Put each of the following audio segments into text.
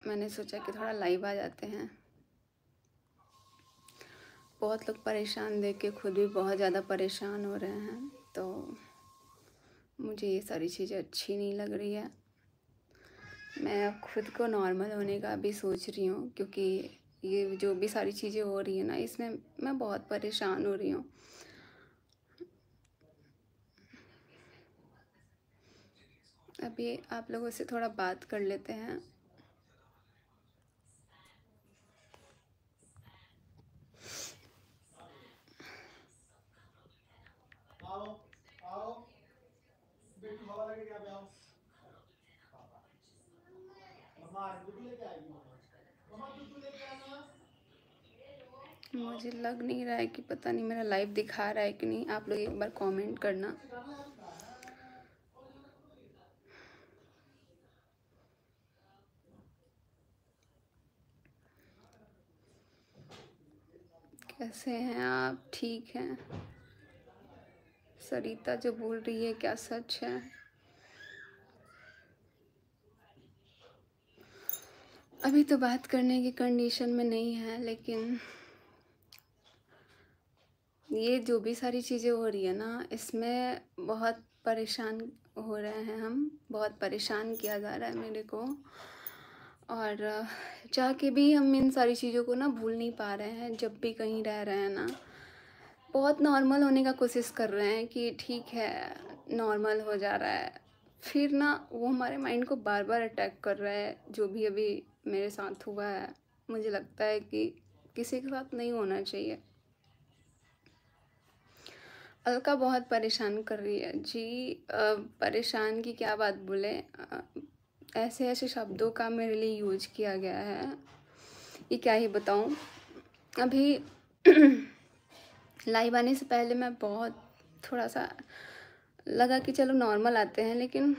मैंने सोचा कि थोड़ा लाइव आ जाते हैं। बहुत लोग परेशान देख के खुद भी बहुत ज़्यादा परेशान हो रहे हैं, तो मुझे ये सारी चीज़ें अच्छी नहीं लग रही है। मैं अब खुद को नॉर्मल होने का भी सोच रही हूँ, क्योंकि ये जो भी सारी चीज़ें हो रही है ना, इसमें मैं बहुत परेशान हो रही हूँ। अभी आप लोगों से थोड़ा बात कर लेते हैं। मुझे लग नहीं रहा है कि, पता नहीं मेरा लाइव दिखा रहा है कि नहीं। आप लोग एक बार कमेंट करना। कैसे हैं आप? ठीक हैं? सरिता जो बोल रही है क्या सच है? अभी तो बात करने की कंडीशन में नहीं है, लेकिन ये जो भी सारी चीज़ें हो रही है ना, इसमें बहुत परेशान हो रहे हैं हम। बहुत परेशान किया जा रहा है मेरे को, और चाह के भी हम इन सारी चीज़ों को ना भूल नहीं पा रहे हैं। जब भी कहीं रह रहे हैं ना, बहुत नॉर्मल होने का कोशिश कर रहे हैं कि ठीक है, नॉर्मल हो जा रहा है। फिर ना वो हमारे माइंड को बार बार अटैक कर रहा है। जो भी अभी मेरे साथ हुआ है, मुझे लगता है कि किसी के साथ नहीं होना चाहिए। अलका बहुत परेशान कर रही है जी। परेशान की क्या बात बोले, ऐसे ऐसे शब्दों का मेरे लिए यूज किया गया है, ये क्या ही बताऊं। अभी लाइव आने से पहले मैं बहुत थोड़ा सा लगा कि चलो नॉर्मल आते हैं, लेकिन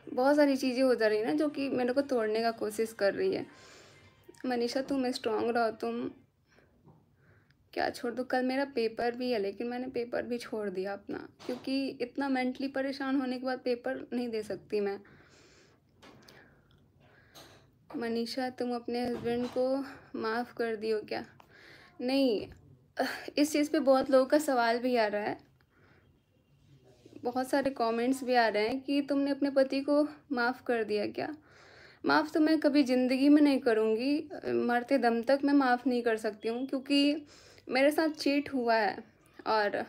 बहुत सारी चीज़ें हो जा रही ना, जो कि मेरे को तोड़ने का कोशिश कर रही है। मनीषा तुम स्ट्रांग रहो, तुम क्या छोड़ दो। कल मेरा पेपर भी है, लेकिन मैंने पेपर भी छोड़ दिया अपना, क्योंकि इतना मेंटली परेशान होने के बाद पेपर नहीं दे सकती मैं। मनीषा तुम अपने हस्बैंड को माफ़ कर दियो क्या? नहीं, इस चीज़ पे बहुत लोगों का सवाल भी आ रहा है, बहुत सारे कमेंट्स भी आ रहे हैं कि तुमने अपने पति को माफ़ कर दिया क्या? माफ़ तो मैं कभी ज़िंदगी में नहीं करूँगी, मरते दम तक मैं माफ़ नहीं कर सकती हूँ, क्योंकि मेरे साथ चीट हुआ है। और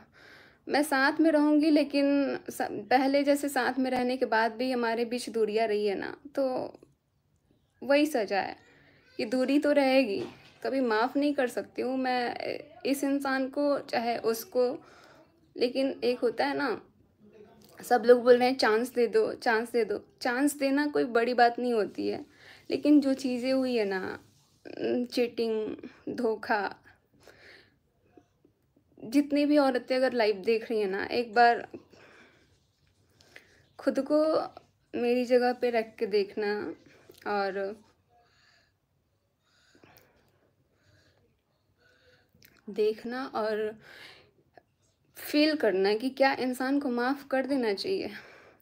मैं साथ में रहूँगी, लेकिन पहले जैसे साथ में रहने के बाद भी हमारे बीच दूरियाँ रही है ना, तो वही सज़ा है कि दूरी तो रहेगी। कभी माफ़ नहीं कर सकती हूँ मैं इस इंसान को, चाहे उसको। लेकिन एक होता है ना, सब लोग बोल रहे हैं चांस दे दो, चांस दे दो। चांस देना कोई बड़ी बात नहीं होती है, लेकिन जो चीज़ें हुई है ना, चीटिंग, धोखा, जितनी भी औरतें अगर लाइव देख रही हैं ना, एक बार खुद को मेरी जगह पे रख के देखना, और देखना और फील करना कि क्या इंसान को माफ़ कर देना चाहिए।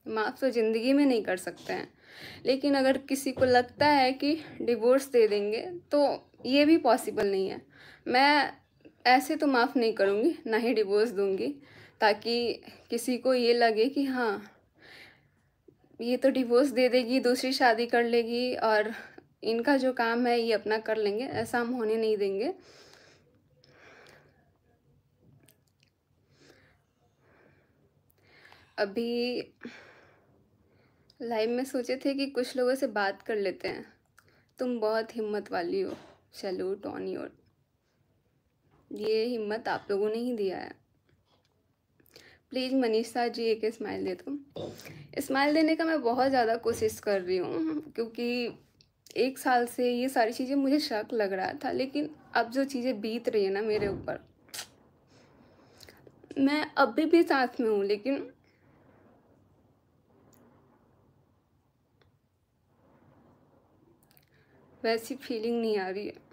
माफ़ तो ज़िंदगी में नहीं कर सकते हैं, लेकिन अगर किसी को लगता है कि डिवोर्स दे देंगे, तो ये भी पॉसिबल नहीं है। मैं ऐसे तो माफ़ नहीं करूँगी, ना ही डिवोर्स दूँगी, ताकि किसी को ये लगे कि हाँ, ये तो डिवोर्स दे देगी, दूसरी शादी कर लेगी, और इनका जो काम है ये अपना कर लेंगे। ऐसा हम होने नहीं देंगे। अभी लाइव में सोचे थे कि कुछ लोगों से बात कर लेते हैं। तुम बहुत हिम्मत वाली हो, सैल्यूट ऑन योर। ये हिम्मत आप लोगों ने ही दिया है। प्लीज़ मनीषा जी एक स्माइल दे दो। स्माइल देने का मैं बहुत ज़्यादा कोशिश कर रही हूँ, क्योंकि 1 साल से ये सारी चीज़ें मुझे शक लग रहा था, लेकिन अब जो चीज़ें बीत रही है ना मेरे ऊपर, मैं अभी भी साथ में हूँ, लेकिन वैसी फीलिंग नहीं आ रही है।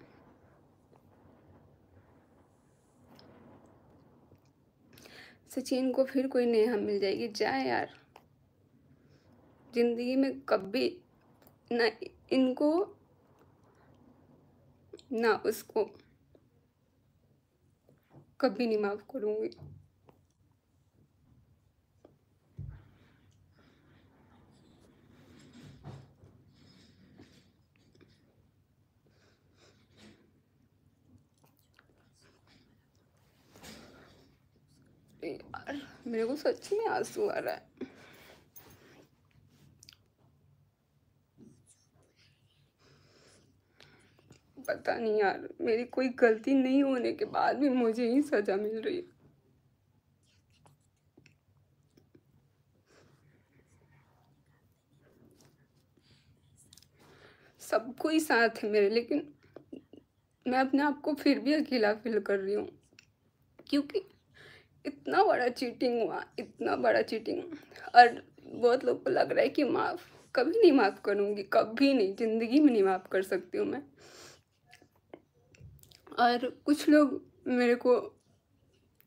सचिन को फिर कोई नेहा मिल जाएगी, जाए यार। ज़िंदगी में कभी ना इनको ना उसको कभी नहीं माफ़ करूँगी। यार मेरे को सच में आंसू आ रहा है। पता नहीं यार, मेरी कोई गलती नहीं होने के बाद भी मुझे ही सजा मिल रही है। सब कोई साथ है मेरे, लेकिन मैं अपने आप को फिर भी अकेला फील कर रही हूँ, क्योंकि इतना बड़ा चीटिंग हुआ, इतना बड़ा चीटिंग। और बहुत लोग को लग रहा है कि माफ़ कभी नहीं माफ़ करूँगी, कभी नहीं, ज़िंदगी में नहीं माफ़ कर सकती हूँ मैं। और कुछ लोग मेरे को,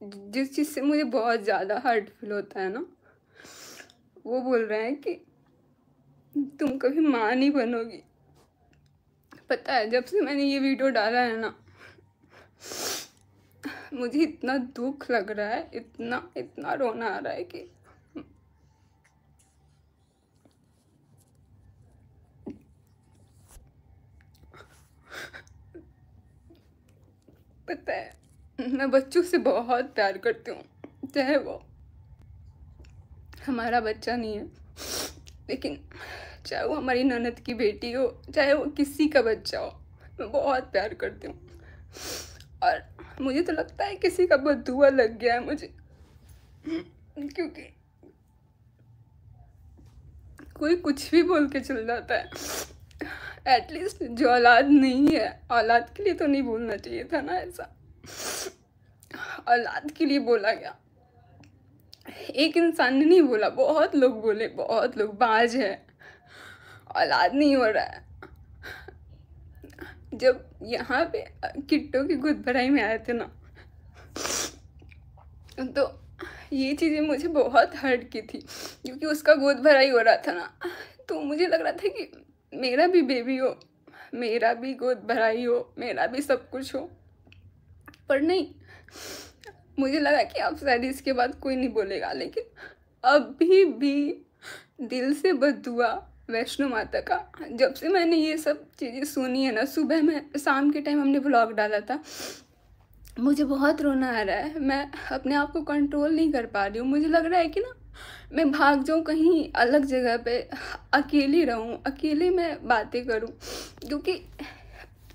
जिस चीज़ से मुझे बहुत ज़्यादा हर्ट फील होता है ना, वो बोल रहे हैं कि तुम कभी माँ नहीं बनोगी। पता है, जब से मैंने ये वीडियो डाला है ना, मुझे इतना दुख लग रहा है, इतना इतना रोना आ रहा है कि पता है, मैं बच्चों से बहुत प्यार करती हूँ, चाहे वो हमारा बच्चा नहीं है, लेकिन चाहे वो हमारी ननद की बेटी हो, चाहे वो किसी का बच्चा हो, मैं बहुत प्यार करती हूँ। और मुझे तो लगता है किसी का बददुआ लग गया है मुझे, क्योंकि कोई कुछ भी बोल के चल जाता है। एटलीस्ट जो औलाद नहीं है, औलाद के लिए तो नहीं बोलना चाहिए था ना ऐसा। औलाद के लिए बोला गया, एक इंसान ने नहीं बोला, बहुत लोग बोले, बहुत लोग, बाज है, औलाद नहीं हो रहा है। जब यहाँ पे किट्टो की गोद भराई में आए थे ना, तो ये चीज़ें मुझे बहुत हर्ट की थी, क्योंकि उसका गोद भराई हो रहा था ना, तो मुझे लग रहा था कि मेरा भी बेबी हो, मेरा भी गोद भराई हो, मेरा भी सब कुछ हो। पर नहीं, मुझे लगा कि अब शायद इसके बाद कोई नहीं बोलेगा, लेकिन अभी भी दिल से बद्दुआ वैष्णो माता का। जब से मैंने ये सब चीज़ें सुनी है ना, सुबह में, शाम के टाइम हमने व्लॉग डाला था, मुझे बहुत रोना आ रहा है। मैं अपने आप को कंट्रोल नहीं कर पा रही हूँ। मुझे लग रहा है कि ना, मैं भाग जाऊँ कहीं अलग जगह पे, अकेली रहूँ, अकेले मैं बातें करूँ, क्योंकि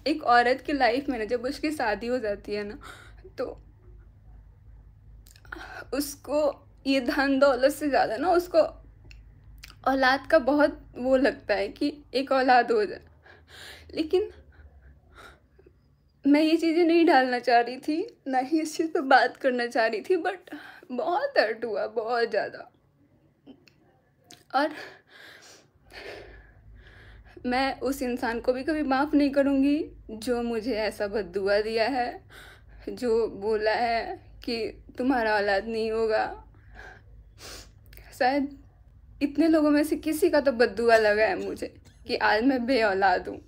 एक औरत की लाइफ में ना, जब उसकी शादी हो जाती है ना, तो उसको ये धन दौलत से ज़्यादा ना, उसको औलाद का बहुत वो लगता है कि एक औलाद हो जाए। लेकिन मैं ये चीज़ें नहीं डालना चाह रही थी, ना ही इस चीज़ पे बात करना चाह रही थी, बट बहुत हर्ट हुआ, बहुत ज़्यादा। और मैं उस इंसान को भी कभी माफ़ नहीं करूँगी जो मुझे ऐसा बद्दुआ दिया है, जो बोला है कि तुम्हारा औलाद नहीं होगा। शायद इतने लोगों में से किसी का तो बद्दुआ लगा है मुझे कि आज मैं बे औलाद हूँ,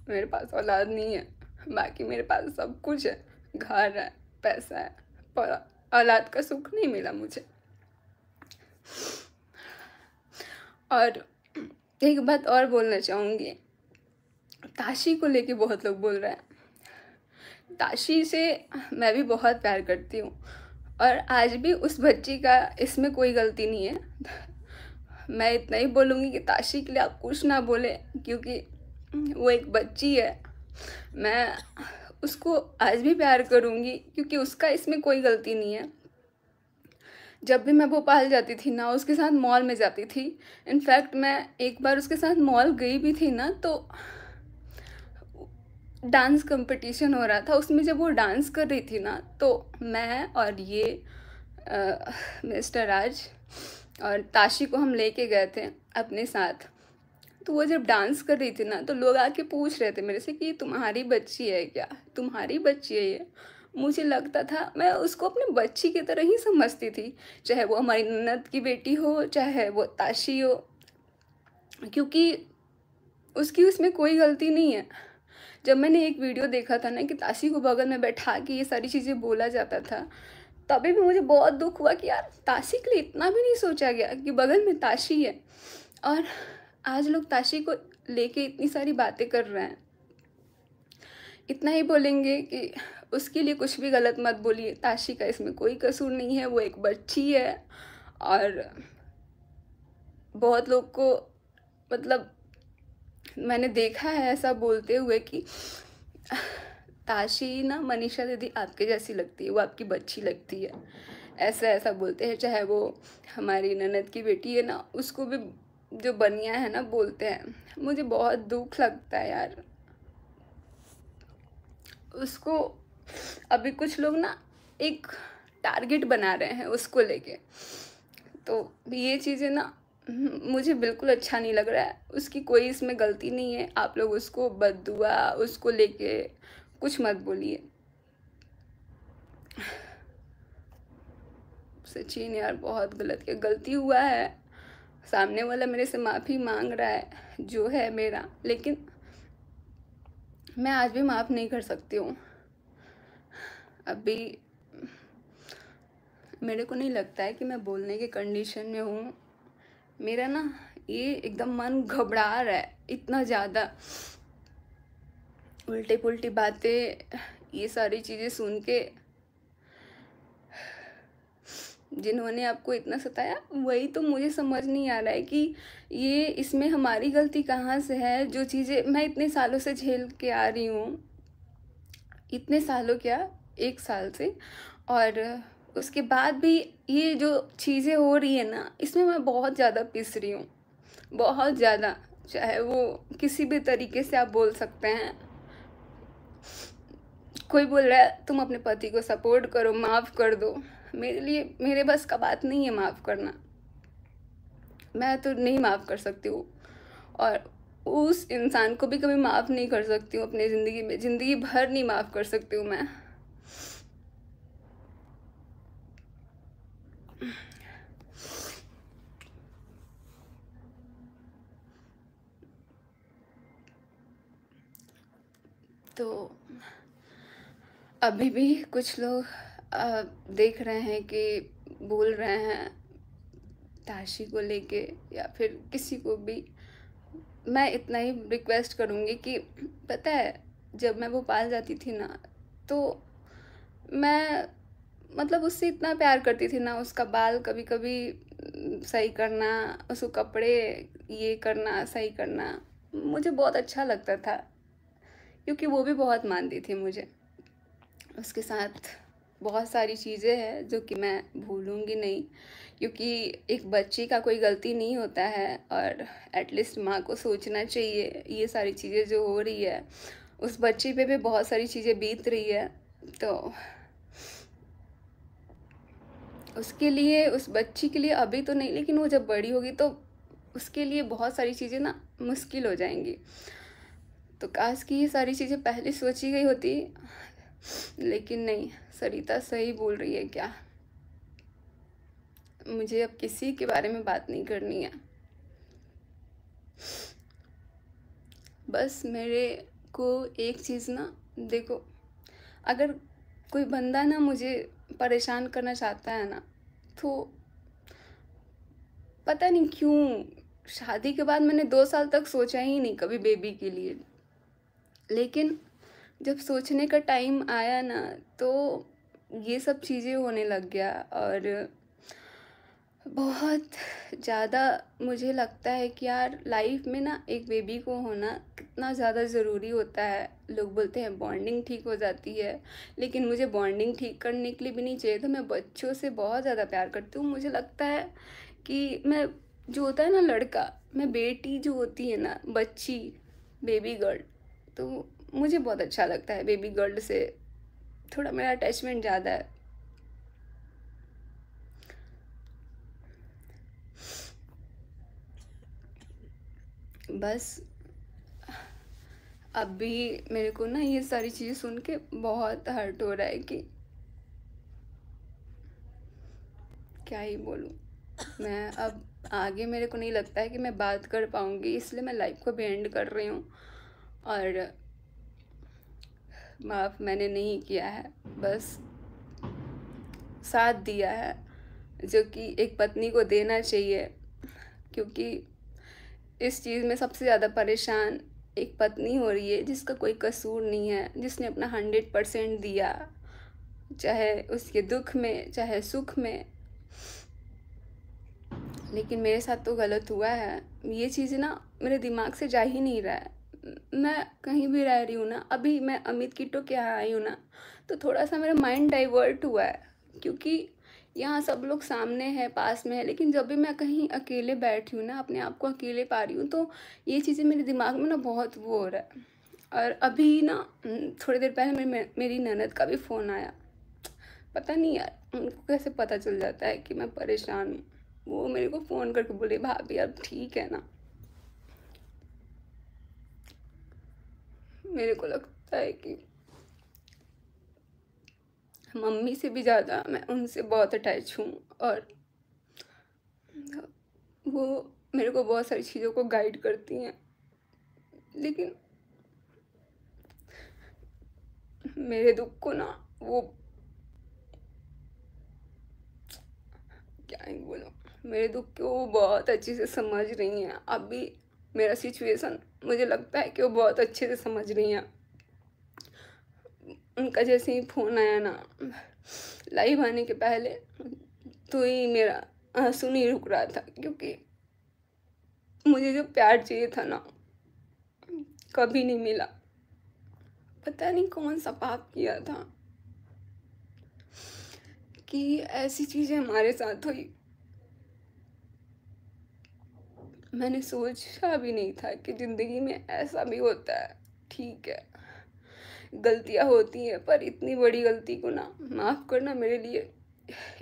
मेरे पास औलाद नहीं है। बाकी मेरे पास सब कुछ है, घर है, पैसा है, पर औलाद का सुख नहीं मिला मुझे। और एक बात और बोलना चाहूँगी, ताशी को लेके बहुत लोग बोल रहे हैं। ताशी से मैं भी बहुत प्यार करती हूँ, और आज भी उस बच्ची का इसमें कोई गलती नहीं है। मैं इतना ही बोलूँगी कि ताशी के लिए आप कुछ ना बोले, क्योंकि वो एक बच्ची है। मैं उसको आज भी प्यार करूँगी, क्योंकि उसका इसमें कोई गलती नहीं है। जब भी मैं भोपाल जाती थी ना, उसके साथ मॉल में जाती थी। इनफैक्ट मैं एक बार उसके साथ मॉल गई भी थी ना, तो डांस कंपटीशन हो रहा था, उसमें जब वो डांस कर रही थी ना, तो मैं और ये मिस्टर राज और ताशी को हम लेके गए थे अपने साथ। तो वो जब डांस कर रही थी ना, तो लोग आके पूछ रहे थे मेरे से कि तुम्हारी बच्ची है क्या, तुम्हारी बच्ची है ये। मुझे लगता था, मैं उसको अपनी बच्ची की तरह ही समझती थी, चाहे वो हमारी ननद की बेटी हो, चाहे वो ताशी हो, क्योंकि उसकी उसमें कोई गलती नहीं है। जब मैंने एक वीडियो देखा था ना कि ताशी को बगल में बैठा के ये सारी चीज़ें बोला जाता था, तभी भी मुझे बहुत दुख हुआ कि यार ताशी के लिए इतना भी नहीं सोचा गया कि बगल में ताशी है। और आज लोग ताशी को लेके इतनी सारी बातें कर रहे हैं। इतना ही बोलेंगे कि उसके लिए कुछ भी गलत मत बोलिए, ताशी का इसमें कोई कसूर नहीं है, वो एक बच्ची है। और बहुत लोग को मतलब मैंने देखा है ऐसा बोलते हुए कि ताशी ना मनीषा दीदी आपके जैसी लगती है, वो आपकी बच्ची लगती है, ऐसा ऐसा बोलते हैं। चाहे वो हमारी ननद की बेटी है ना, उसको भी जो बनिया है ना बोलते हैं। मुझे बहुत दुख लगता है यार उसको। अभी कुछ लोग ना एक टारगेट बना रहे हैं उसको लेके, तो ये चीज़ें ना मुझे बिल्कुल अच्छा नहीं लग रहा है। उसकी कोई इसमें गलती नहीं है। आप लोग उसको बद्दुआ उसको लेके कुछ मत बोलिए। सचिन यार बहुत गलती हुआ है, सामने वाला मेरे से माफ़ी मांग रहा है जो है मेरा, लेकिन मैं आज भी माफ़ नहीं कर सकती हूँ। अभी मेरे को नहीं लगता है कि मैं बोलने के कंडीशन में हूँ। मेरा ना ये एकदम मन घबरा रहा है, इतना ज़्यादा उल्टे पुल्टी बातें, ये सारी चीज़ें सुन के। जिन्होंने आपको इतना सताया, वही तो मुझे समझ नहीं आ रहा है कि ये इसमें हमारी गलती कहाँ से है। जो चीज़ें मैं इतने सालों से झेल के आ रही हूँ, इतने सालों क्या 1 साल से, और उसके बाद भी ये जो चीज़ें हो रही है ना, इसमें मैं बहुत ज़्यादा पिस रही हूँ, बहुत ज़्यादा। चाहे वो किसी भी तरीके से आप बोल सकते हैं। कोई बोल रहा है तुम अपने पति को सपोर्ट करो, माफ़ कर दो। मेरे लिए मेरे बस का बात नहीं है माफ़ करना, मैं तो नहीं माफ़ कर सकती हूँ। और उस इंसान को भी कभी माफ़ नहीं कर सकती हूँ अपनी ज़िंदगी में, ज़िंदगी भर नहीं माफ़ कर सकती हूँ मैं। तो अभी भी कुछ लोग देख रहे हैं कि बोल रहे हैं ताशी को लेके या फिर किसी को भी। मैं इतना ही रिक्वेस्ट करूँगी कि पता है, जब मैं भोपाल जाती थी ना, तो मैं मतलब उससे इतना प्यार करती थी ना। उसका बाल कभी कभी सही करना, उसको कपड़े ये करना सही करना, मुझे बहुत अच्छा लगता था, क्योंकि वो भी बहुत मानती थी मुझे। उसके साथ बहुत सारी चीज़ें हैं जो कि मैं भूलूंगी नहीं, क्योंकि एक बच्ची का कोई गलती नहीं होता है। और एटलीस्ट माँ को सोचना चाहिए, ये सारी चीज़ें जो हो रही है उस बच्ची पे भी बहुत सारी चीज़ें बीत रही है, तो उसके लिए, उस बच्ची के लिए अभी तो नहीं, लेकिन वो जब बड़ी होगी तो उसके लिए बहुत सारी चीज़ें ना मुश्किल हो जाएंगी। तो काश कि ये सारी चीज़ें पहले सोची गई होती, लेकिन नहीं। सरिता सही बोल रही है क्या, मुझे अब किसी के बारे में बात नहीं करनी है। बस मेरे को एक चीज़ ना, देखो, अगर कोई बंदा ना मुझे परेशान करना चाहता है ना, तो पता नहीं क्यों शादी के बाद मैंने 2 साल तक सोचा ही नहीं कभी बेबी के लिए। लेकिन जब सोचने का टाइम आया ना, तो ये सब चीज़ें होने लग गया। और बहुत ज़्यादा मुझे लगता है कि यार लाइफ में ना एक बेबी को होना कितना ज़्यादा ज़रूरी होता है। लोग बोलते हैं बॉन्डिंग ठीक हो जाती है, लेकिन मुझे बॉन्डिंग ठीक करने के लिए भी नहीं चाहिए था। मैं बच्चों से बहुत ज़्यादा प्यार करती हूँ। मुझे लगता है कि मैं, जो होता है ना लड़का, मैं बेटी जो होती है ना, बच्ची, बेबी गर्ल, तो मुझे बहुत अच्छा लगता है। बेबी गर्ल से थोड़ा मेरा अटैचमेंट ज़्यादा है। बस अब भी मेरे को ना ये सारी चीज़ें सुन के बहुत हर्ट हो रहा है कि क्या ही बोलूँ मैं। अब आगे मेरे को नहीं लगता है कि मैं बात कर पाऊँगी, इसलिए मैं लाइफ को भी एंड कर रही हूँ। और माफ़ मैंने नहीं किया है, बस साथ दिया है, जो कि एक पत्नी को देना चाहिए। क्योंकि इस चीज़ में सबसे ज़्यादा परेशान एक पत्नी हो रही है जिसका कोई कसूर नहीं है, जिसने अपना 100% दिया, चाहे उसके दुख में चाहे सुख में। लेकिन मेरे साथ तो गलत हुआ है। ये चीज़ ना मेरे दिमाग से जा ही नहीं रहा है। मैं कहीं भी रह रही हूँ ना, अभी मैं अमित किट्टो के यहाँ आई हूँ ना, तो थोड़ा सा मेरा माइंड डाइवर्ट हुआ है, क्योंकि यहाँ सब लोग सामने हैं, पास में है, लेकिन जब भी मैं कहीं अकेले बैठी हूँ ना, अपने आप को अकेले पा रही हूँ, तो ये चीज़ें मेरे दिमाग में ना बहुत वो हो रहा है। और अभी ना थोड़ी देर पहले मेरी ननद का भी फ़ोन आया। पता नहीं यार उनको कैसे पता चल जाता है कि मैं परेशान हूँ। वो मेरे को फ़ोन करके बोले, भाभी अब ठीक है ना। मेरे को लगता है कि मम्मी से भी ज़्यादा मैं उनसे बहुत अटैच हूँ, और वो मेरे को बहुत सारी चीज़ों को गाइड करती हैं। लेकिन मेरे दुख को ना वो, क्या ही बोलूं, मेरे दुख को वो बहुत अच्छे से समझ रही हैं। अभी मेरा सिचुएशन मुझे लगता है कि वो बहुत अच्छे से समझ रही हैं। उनका जैसे ही फ़ोन आया ना, लाइव आने के पहले तो ही मेरा आंसू नहीं रुक रहा था, क्योंकि मुझे जो प्यार चाहिए था ना, कभी नहीं मिला। पता नहीं कौन सा पाप किया था कि ऐसी चीज़ें हमारे साथ हुई। मैंने सोचा भी नहीं था कि ज़िंदगी में ऐसा भी होता है। ठीक है, गलतियाँ होती हैं, पर इतनी बड़ी गलती को ना माफ़ करना मेरे लिए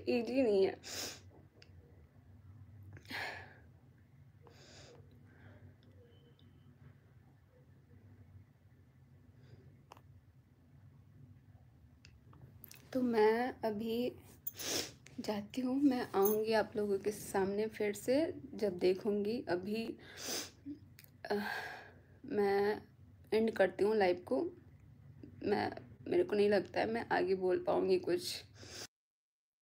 इजी नहीं है। तो मैं अभी जाती हूँ। मैं आऊँगी आप लोगों के सामने फिर से जब देखूँगी। अभी मैं एंड करती हूँ लाइव को। मेरे को नहीं लगता है मैं आगे बोल पाऊँगी कुछ।